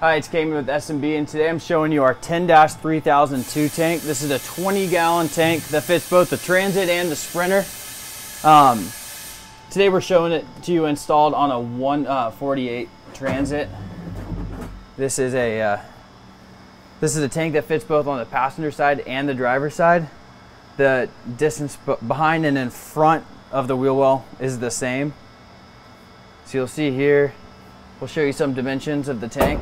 Hi, it's Cayman with S&B, and today I'm showing you our 10-3002 tank. This is a 20-gallon tank that fits both the Transit and the Sprinter. Today we're showing it to you installed on a 148 Transit. This is a tank that fits both on the passenger side and the driver's side. The distance behind and in front of the wheel well is the same. So you'll see here, we'll show you some dimensions of the tank.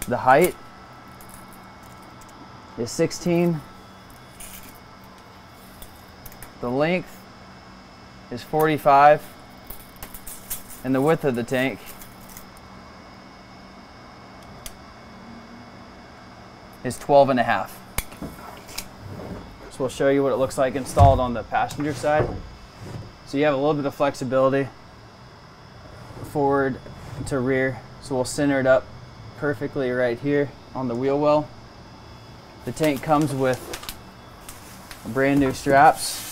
The height is 16. The length is 45. And the width of the tank is 12.5. So we'll show you what it looks like installed on the passenger side. So you have a little bit of flexibility forward to rear. So we'll center it up perfectly right here on the wheel well. The tank comes with brand new straps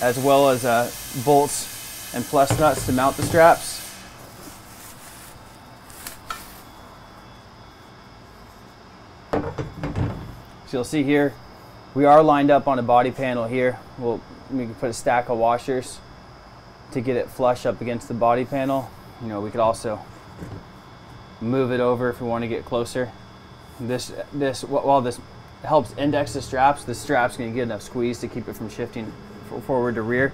as well as bolts and plus nuts to mount the straps. So you'll see here we are lined up on a body panel here. We can put a stack of washers to get it flush up against the body panel. You know, we could also move it over if we want to get closer. While this helps index the strap's going to get enough squeeze to keep it from shifting forward to rear.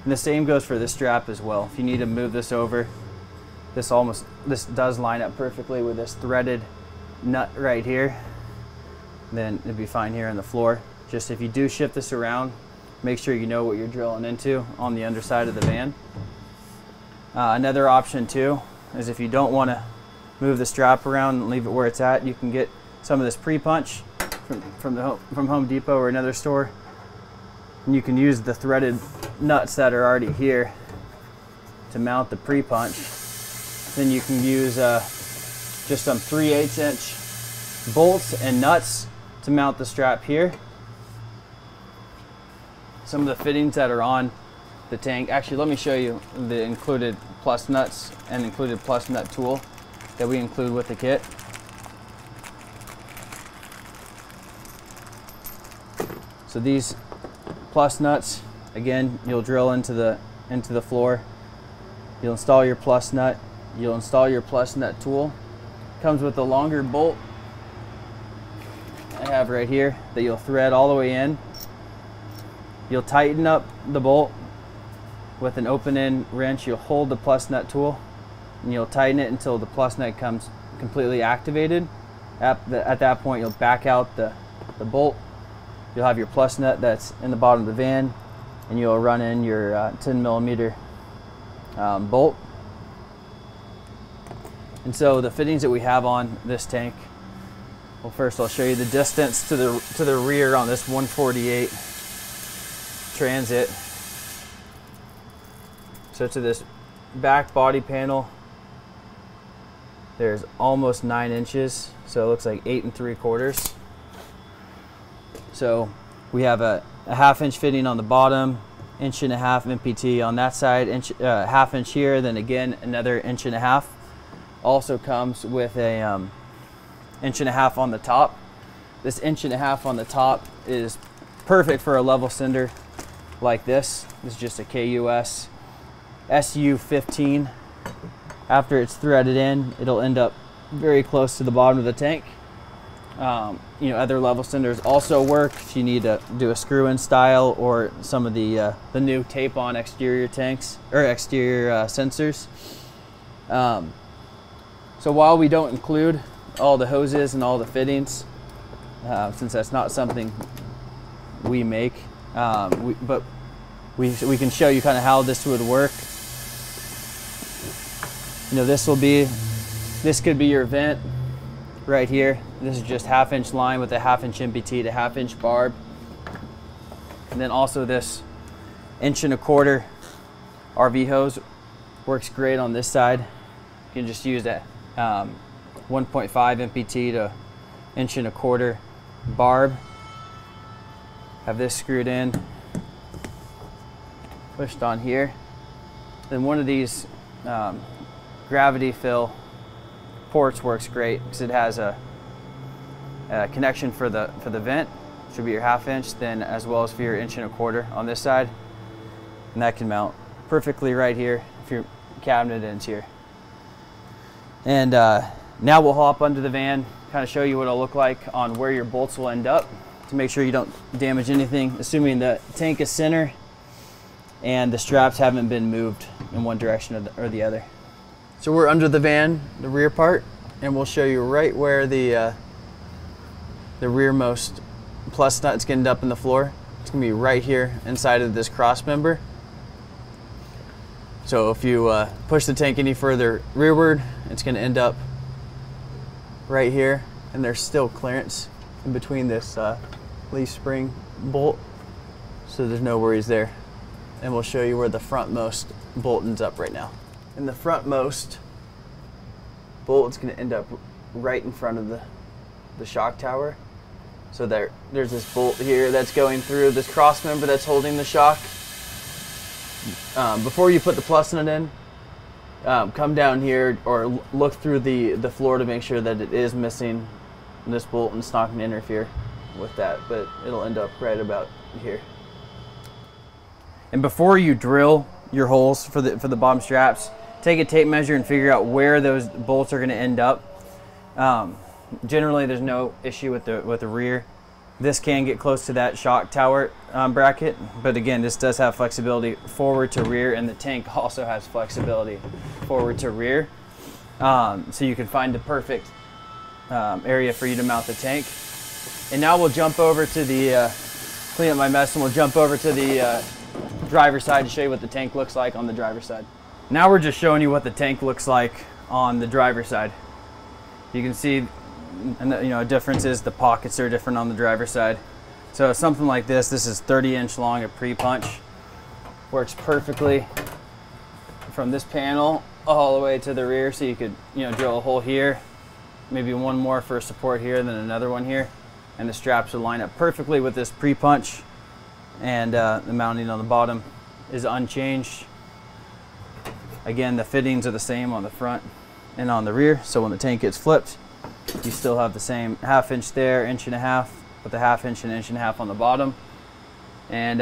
And the same goes for this strap as well. If you need to move this over, this does line up perfectly with this threaded nut right here. Then it'd be fine here on the floor. Just if you do shift this around, make sure you know what you're drilling into on the underside of the van. Another option too is if you don't want to move the strap around and leave it where it's at, you can get some of this pre-punch from Home Depot or another store, and you can use the threaded nuts that are already here to mount the pre-punch. Then you can use just some 3/8 inch bolts and nuts to mount the strap here. Some of the fittings that are on the tank, actually let me show you the included plus nuts and included plus nut tool that we include with the kit. So these plus nuts, again, you'll drill into the floor. You'll install your plus nut. You'll install your plus nut tool. Comes with a longer bolt I have right here that you'll thread all the way in. You'll tighten up the bolt with an open end wrench. You'll hold the plus nut tool and you'll tighten it until the plus nut comes completely activated. At that point, you'll back out the bolt. You'll have your plus nut that's in the bottom of the van, and you'll run in your 10mm bolt. And so the fittings that we have on this tank, well, first I'll show you the distance to the rear on this 148 Transit. So to this back body panel, there's almost 9 inches, so it looks like 8 3/4. So we have a 1/2 inch fitting on the bottom, 1.5 inch MPT on that side, 1/2 inch here, then again another 1.5 inch. Also comes with a 1.5 inch on the top. This 1.5 inch on the top is perfect for a level cinder like this. This is just a KUS SU15. After it's threaded in, it'll end up very close to the bottom of the tank. You know, other level cinders also work if you need to do a screw-in style or some of the new tape-on exterior tanks or exterior sensors. So while we don't include all the hoses and all the fittings, since that's not something we make, but we can show you kind of how this would work. You know, this could be your vent right here. This is just 1/2 inch line with a 1/2 inch MPT to 1/2 inch barb. And then also this 1.25 inch RV hose works great on this side. You can just use that 1.5 MPT to 1.25 inch barb. Have this screwed in, pushed on here. Then one of these gravity fill ports works great because it has a connection for the vent, should be your 1/2 inch, then as well as for your 1 1/4 on this side, and that can mount perfectly right here if your cabinet ends here. And now we'll hop under the van, kind of show you what it'll look like on where your bolts will end up to make sure you don't damage anything, assuming the tank is center and the straps haven't been moved in one direction or the other. So we're under the van, the rear part, and we'll show you right where the rearmost plus nut's gonna end up in the floor. It's gonna be right here inside of this cross member. So if you push the tank any further rearward, it's gonna end up right here, and there's still clearance in between this leaf spring bolt, so there's no worries there. And we'll show you where the frontmost bolt ends up right now. And the frontmost bolt is going to end up right in front of the shock tower. So there's this bolt here that's going through this cross member that's holding the shock. Before you put the plus nut in, come down here or look through the floor to make sure that it is missing this bolt and it's not going to interfere with that, but it'll end up right about here. And before you drill your holes for the bottom straps, take a tape measure and figure out where those bolts are going to end up. Generally, there's no issue with the rear. This can get close to that shock tower bracket, but again, this does have flexibility forward to rear, and the tank also has flexibility forward to rear. So you can find the perfect area for you to mount the tank. And now we'll jump over to the, clean up my mess, and we'll jump over to the driver's side to show you what the tank looks like on the driver's side. Now we're just showing you what the tank looks like on the driver's side. You can see, and a difference is the pockets are different on the driver's side. So something like this is 30-inch long, a pre-punch. Works perfectly from this panel all the way to the rear, so you could drill a hole here, maybe one more for support here, then another one here, and the straps will line up perfectly with this pre-punch, and the mounting on the bottom is unchanged. Again, the fittings are the same on the front and on the rear, so when the tank gets flipped, you still have the same 1/2 inch there, 1 1/2 inch, with a 1/2 inch and 1 1/2 inch on the bottom. And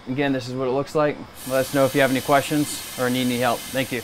again, this is what it looks like. Let us know if you have any questions or need any help. Thank you.